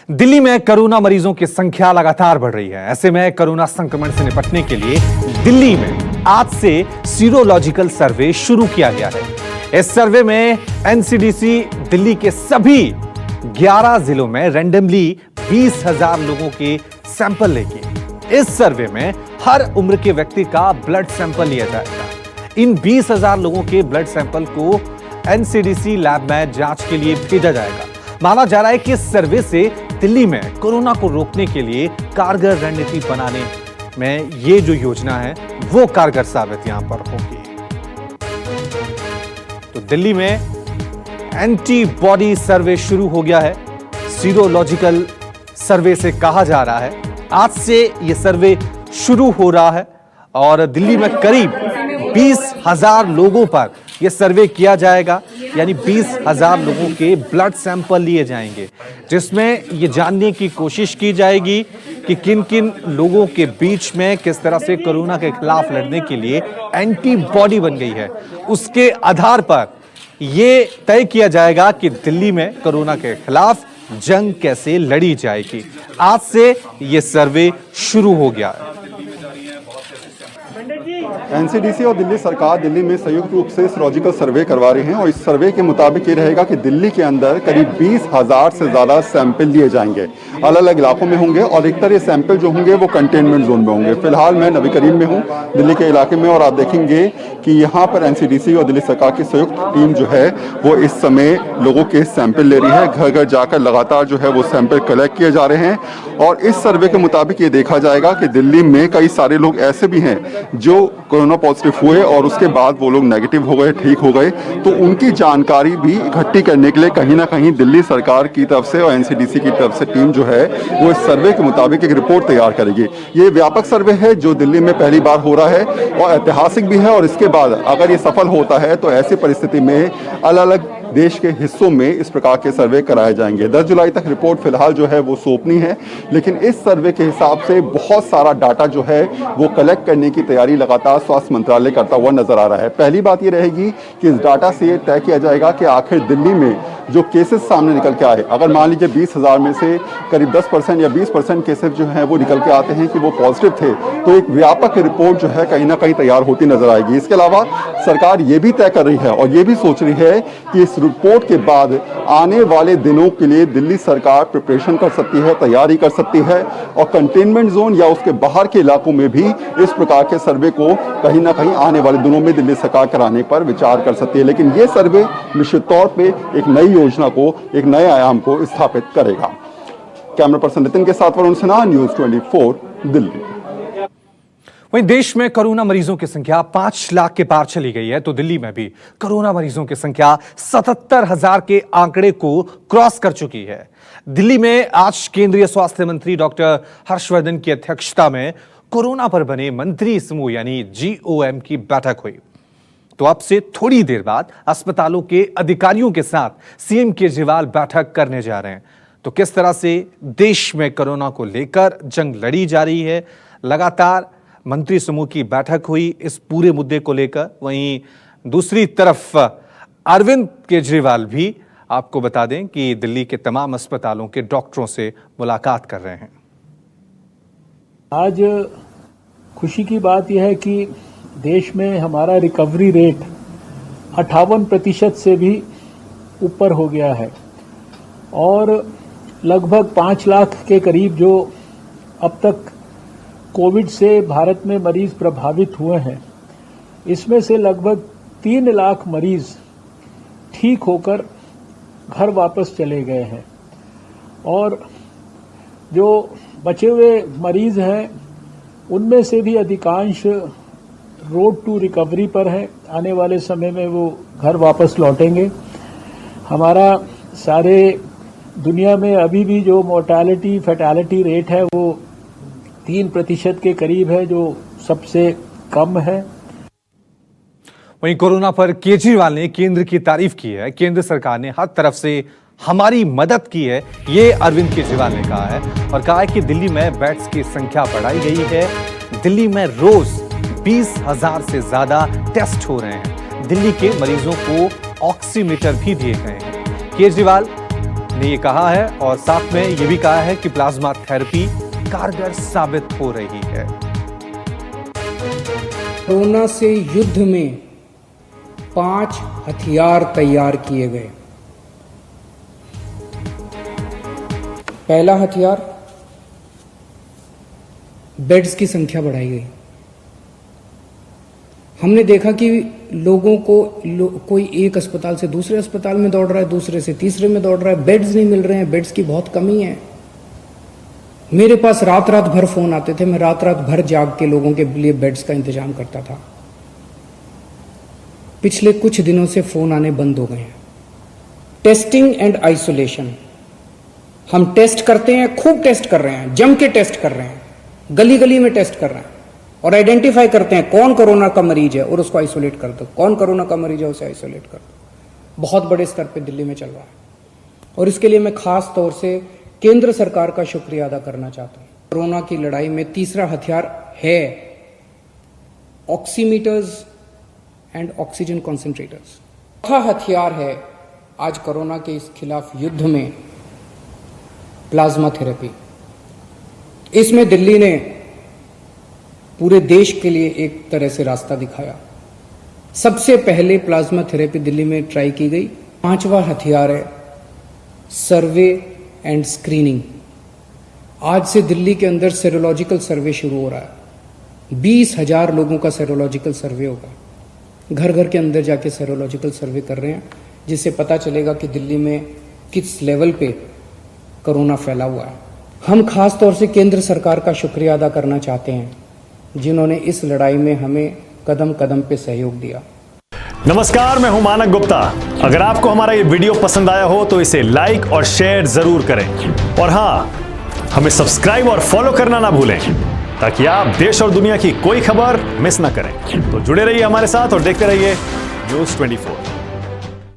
दिल्ली में कोरोना मरीजों की संख्या लगातार बढ़ रही है। ऐसे में कोरोना संक्रमण से निपटने के लिए दिल्ली में आज से सीरोलॉजिकल सर्वे शुरू किया गया है। इस सर्वे में एनसीडीसी दिल्ली के सभी 11 जिलों में रैंडमली 20,000 लोगों के सैंपल लेगी। इस सर्वे में हर उम्र के व्यक्ति का ब्लड सैंपल लिया जाएगा। इन 20,000 लोगों के ब्लड सैंपल को एनसीडीसी लैब में जांच के लिए भेजा जाएगा। माना जा रहा है कि इस सर्वे से दिल्ली में कोरोना को रोकने के लिए कारगर रणनीति बनाने में ये जो योजना है वो कारगर साबित यहां पर होगी। तो दिल्ली में एंटीबॉडी सर्वे शुरू हो गया है। सीरोलॉजिकल सर्वे से कहा जा रहा है आज से यह सर्वे शुरू हो रहा है और दिल्ली में करीब 20,000 लोगों पर यह सर्वे किया जाएगा, यानी 20,000 लोगों के ब्लड सैंपल लिए जाएंगे, जिसमें यह जानने की कोशिश की जाएगी कि किन किन लोगों के बीच में किस तरह से कोरोना के खिलाफ लड़ने के लिए एंटीबॉडी बन गई है। उसके आधार पर यह तय किया जाएगा कि दिल्ली में कोरोना के खिलाफ जंग कैसे लड़ी जाएगी। आज से यह सर्वे शुरू हो गया है। एनसीडीसी और दिल्ली सरकार दिल्ली में संयुक्त रूप से सीरोलॉजिकल सर्वे करवा रहे हैं और इस सर्वे के मुताबिक ये रहेगा कि दिल्ली के अंदर करीब 20,000 से ज़्यादा सैंपल लिए जाएंगे, अलग अलग इलाकों में होंगे और अधिकतर ये सैंपल जो होंगे वो कंटेनमेंट जोन में होंगे। फिलहाल मैं नबी करीम में हूँ, दिल्ली के इलाके में, और आप देखेंगे कि यहाँ पर एनसीडीसी और दिल्ली सरकार की संयुक्त टीम जो है वो इस समय लोगों के सैंपल ले रही है। घर घर जाकर लगातार जो है वो सैंपल कलेक्ट किए जा रहे हैं और इस सर्वे के मुताबिक ये देखा जाएगा कि दिल्ली में कई सारे लोग ऐसे भी हैं जो कोरोना पॉजिटिव हुए और उसके बाद वो लोग नेगेटिव हो गए, ठीक हो गए, तो उनकी जानकारी भी इकट्ठी करने के लिए कहीं ना कहीं दिल्ली सरकार की तरफ से और एनसीडीसी की तरफ से टीम जो है वो इस सर्वे के मुताबिक एक रिपोर्ट तैयार करेगी। ये व्यापक सर्वे है जो दिल्ली में पहली बार हो रहा है और ऐतिहासिक भी है और इसके बाद अगर ये सफल होता है तो ऐसी परिस्थिति में अलग अलग देश के हिस्सों में इस प्रकार के सर्वे कराए जाएंगे। 10 जुलाई तक रिपोर्ट फिलहाल जो है वो सौंपनी है, लेकिन इस सर्वे के हिसाब से बहुत सारा डाटा जो है वो कलेक्ट करने की तैयारी लगातार स्वास्थ्य मंत्रालय करता हुआ नजर आ रहा है। पहली बात ये रहेगी कि इस डाटा से ये तय किया जाएगा कि आखिर दिल्ली में जो केसेस सामने निकल के आए, अगर मान लीजिए 20,000 में से करीब 10% या 20% केसेस जो हैं वो निकल के आते हैं कि वो पॉजिटिव थे, तो एक व्यापक रिपोर्ट जो है कहीं ना कहीं तैयार होती नजर आएगी। इसके अलावा सरकार ये भी तय कर रही है और ये भी सोच रही है कि इस रिपोर्ट के बाद आने वाले दिनों के लिए दिल्ली सरकार प्रिपरेशन कर सकती है, तैयारी कर सकती है और कंटेनमेंट जोन या उसके बाहर के इलाकों में भी इस प्रकार के सर्वे को कहीं ना कहीं आने वाले दिनों में दिल्ली सरकार कराने पर विचार कर सकती है। लेकिन ये सर्वे निश्चित तौर पे एक नई योजना को, एक नए आयाम को स्थापित करेगा। कैमरा पर्सन नितिन के साथ वरुण सिन्हा, न्यूज़ 24 दिल्ली। वहीं देश में कोरोना मरीजों की संख्या 5 लाख के पार चली गई है, तो दिल्ली में भी कोरोना मरीजों की संख्या 77,000 के आंकड़े को क्रॉस कर चुकी है। दिल्ली में आज केंद्रीय स्वास्थ्य मंत्री डॉक्टर हर्षवर्धन की अध्यक्षता में कोरोना पर बने मंत्री समूह यानी GOM की बैठक हुई। तो अब से थोड़ी देर बाद अस्पतालों के अधिकारियों के साथ सीएम केजरीवाल बैठक करने जा रहे हैं। तो किस तरह से देश में कोरोना को लेकर जंग लड़ी जा रही है, लगातार मंत्री समूह की बैठक हुई इस पूरे मुद्दे को लेकर। वहीं दूसरी तरफ अरविंद केजरीवाल भी आपको बता दें कि दिल्ली के तमाम अस्पतालों के डॉक्टरों से मुलाकात कर रहे हैं। आज खुशी की बात यह है कि देश में हमारा रिकवरी रेट 58% से भी ऊपर हो गया है और लगभग 5 लाख के करीब जो अब तक कोविड से भारत में मरीज प्रभावित हुए हैं, इसमें से लगभग 3 लाख मरीज ठीक होकर घर वापस चले गए हैं और जो बचे हुए मरीज हैं उनमें से भी अधिकांश रोड टू रिकवरी पर है। आने वाले समय में वो घर वापस लौटेंगे। हमारा सारे दुनिया में अभी भी जो मोर्टालिटी फैटालिटी रेट है वो 3% के करीब है, जो सबसे कम है। वहीं कोरोना पर केजरीवाल ने केंद्र की तारीफ की है। केंद्र सरकार ने हर तरफ से हमारी मदद की है, ये अरविंद केजरीवाल ने कहा है और कहा है कि दिल्ली में बेड्स की संख्या बढ़ाई गई है। दिल्ली में रोज 20,000 से ज्यादा टेस्ट हो रहे हैं। दिल्ली के मरीजों को ऑक्सीमीटर भी दिए गए हैं। केजरीवाल ने ये कहा है और साथ में ये भी कहा है कि प्लाज्मा थेरेपी कारगर साबित हो रही है। कोरोना से युद्ध में 5 हथियार तैयार किए गए। पहला हथियार, बेड्स की संख्या बढ़ाई गई। हमने देखा कि लोगों को कोई एक अस्पताल से दूसरे अस्पताल में दौड़ रहा है, दूसरे से तीसरे में दौड़ रहा है, बेड्स नहीं मिल रहे हैं, बेड्स की बहुत कमी है। मेरे पास रात रात भर फोन आते थे, मैं रात रात भर जाग के लोगों के लिए बेड्स का इंतजाम करता था। पिछले कुछ दिनों से फोन आने बंद हो गए हैं। टेस्टिंग एंड आइसोलेशन, हम टेस्ट करते हैं, खूब टेस्ट कर रहे हैं, जम के टेस्ट कर रहे हैं, गली गली में टेस्ट कर रहे हैं और आइडेंटिफाई करते हैं कौन कोरोना का मरीज है और उसको आइसोलेट कर दो, कौन कोरोना का मरीज है उसे आइसोलेट कर दो। बहुत बड़े स्तर पे दिल्ली में चल रहा है और इसके लिए मैं खास तौर से केंद्र सरकार का शुक्रिया अदा करना चाहता हूं। कोरोना की लड़ाई में तीसरा हथियार है ऑक्सीमीटर्स एंड ऑक्सीजन कॉन्सेंट्रेटर्स। चौथा हथियार है आज कोरोना के इस खिलाफ युद्ध में प्लाज्मा थेरेपी। इसमें दिल्ली ने पूरे देश के लिए एक तरह से रास्ता दिखाया। सबसे पहले प्लाज्मा थेरेपी दिल्ली में ट्राई की गई। पांचवा हथियार है सर्वे एंड स्क्रीनिंग। आज से दिल्ली के अंदर सेरोलॉजिकल सर्वे शुरू हो रहा है। 20,000 लोगों का सेरोलॉजिकल सर्वे होगा। घर घर के अंदर जाके सेरोलॉजिकल सर्वे कर रहे हैं, जिससे पता चलेगा कि दिल्ली में किस लेवल पे कोरोना फैला हुआ है। हम खास तौर से केंद्र सरकार का शुक्रिया अदा करना चाहते हैं, जिन्होंने इस लड़ाई में हमें कदम कदम पे सहयोग दिया। नमस्कार, मैं हूं मानक गुप्ता। अगर आपको हमारा ये वीडियो पसंद आया हो तो इसे लाइक और शेयर जरूर करें और हां, हमें सब्सक्राइब और फॉलो करना ना भूलें ताकि आप देश और दुनिया की कोई खबर मिस ना करें। तो जुड़े रहिए हमारे साथ और देखते रहिए News 24।